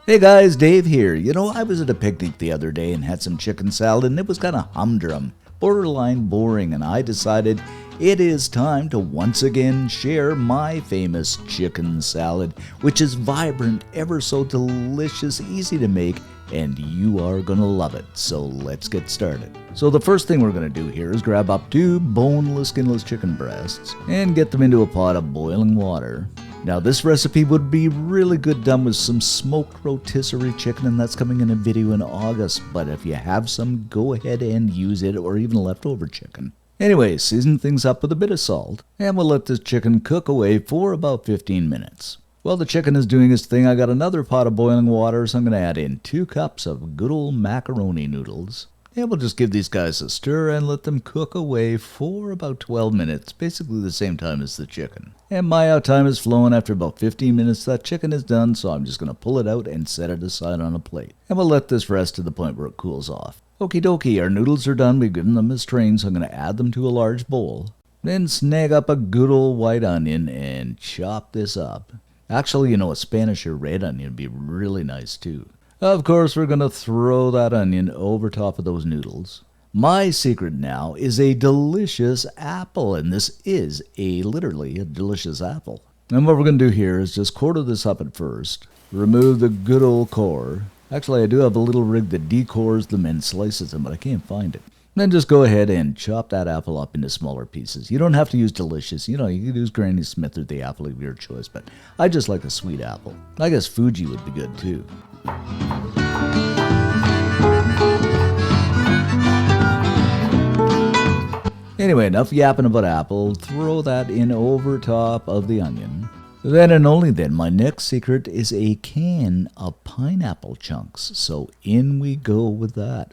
Hey guys, Dave here. I was at a picnic the other day and had some chicken salad and it was kind of humdrum, borderline boring, and I decided it is time to once again share my famous chicken salad, which is vibrant, ever so delicious, easy to make, and you are gonna love it. So let's get started. So the first thing we're gonna do here is grab up 2 boneless, skinless chicken breasts and get them into a pot of boiling water. Now this recipe would be really good done with some smoked rotisserie chicken, and that's coming in a video in August, but if you have some, go ahead and use it, or even leftover chicken. Anyway, season things up with a bit of salt, and we'll let this chicken cook away for about 15 minutes. While the chicken is doing its thing, I got another pot of boiling water, so I'm going to add in 2 cups of good old macaroni noodles. And we'll just give these guys a stir and let them cook away for about 12 minutes, basically the same time as the chicken. And my out time is flowing. After about 15 minutes, that chicken is done, so I'm just going to pull it out and set it aside on a plate. And we'll let this rest to the point where it cools off. Okie dokie, our noodles are done. We've given them a strain, so I'm going to add them to a large bowl. Then snag up a good old white onion and chop this up. Actually, a Spanish or red onion would be really nice too. Of course, we're going to throw that onion over top of those noodles. My secret now is a delicious apple, and this is literally a delicious apple. And what we're going to do here is just quarter this up at first, remove the good old core. Actually, I do have a little rig that decores them and slices them, but I can't find it. Then just go ahead and chop that apple up into smaller pieces. You don't have to use delicious. You can use Granny Smith or the apple of your choice, but I just like a sweet apple. I guess Fuji would be good too. Anyway, enough yapping about apple. Throw that in over top of the onion. Then and only then, my next secret is a can of pineapple chunks. So in we go with that.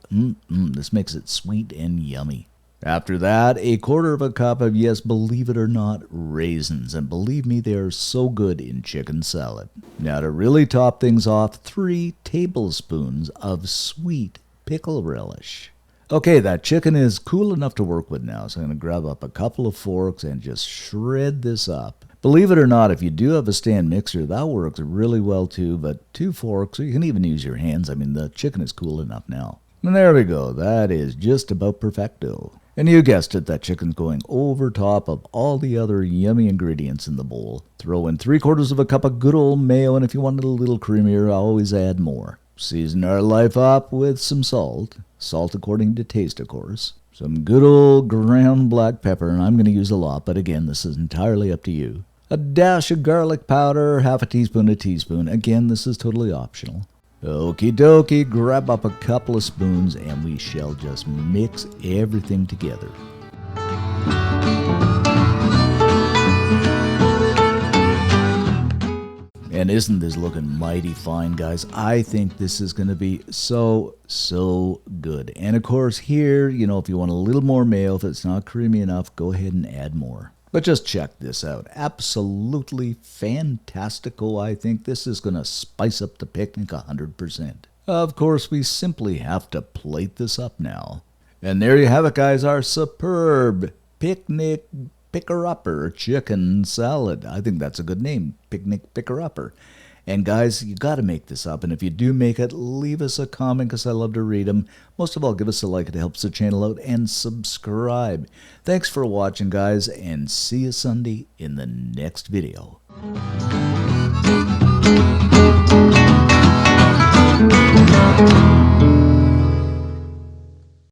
This makes it sweet and yummy. After that, a quarter of a cup of, yes, believe it or not, raisins. And believe me, they are so good in chicken salad. Now to really top things off, 3 tablespoons of sweet pickle relish. Okay, that chicken is cool enough to work with now, so I'm going to grab up a couple of forks and just shred this up. Believe it or not, if you do have a stand mixer, that works really well too, but 2 forks, or you can even use your hands. I mean, the chicken is cool enough now. And there we go, that is just about perfecto. And you guessed it, that chicken's going over top of all the other yummy ingredients in the bowl. Throw in 3/4 of a cup of good old mayo, and if you want it a little creamier, I'll always add more. Season our life up with some salt. Salt according to taste, of course. Some good old ground black pepper, and I'm going to use a lot, but again, this is entirely up to you. A dash of garlic powder, half a teaspoon, a teaspoon. Again, this is totally optional. Okie dokie, grab up a couple of spoons, and we shall just mix everything together. And isn't this looking mighty fine, guys? I think this is going to be so good. And of course here, if you want a little more mayo, if it's not creamy enough, go ahead and add more. But just check this out. Absolutely fantastical. I think this is going to spice up the picnic 100%. Of course, we simply have to plate this up now. And there you have it, guys, our superb picnic picker-upper chicken salad. I think that's a good name, picnic picker-upper. And guys, you got to make this up. And if you do make it, leave us a comment because I love to read them. Most of all, give us a like. It helps the channel out. And subscribe. Thanks for watching, guys. And see you Sunday in the next video.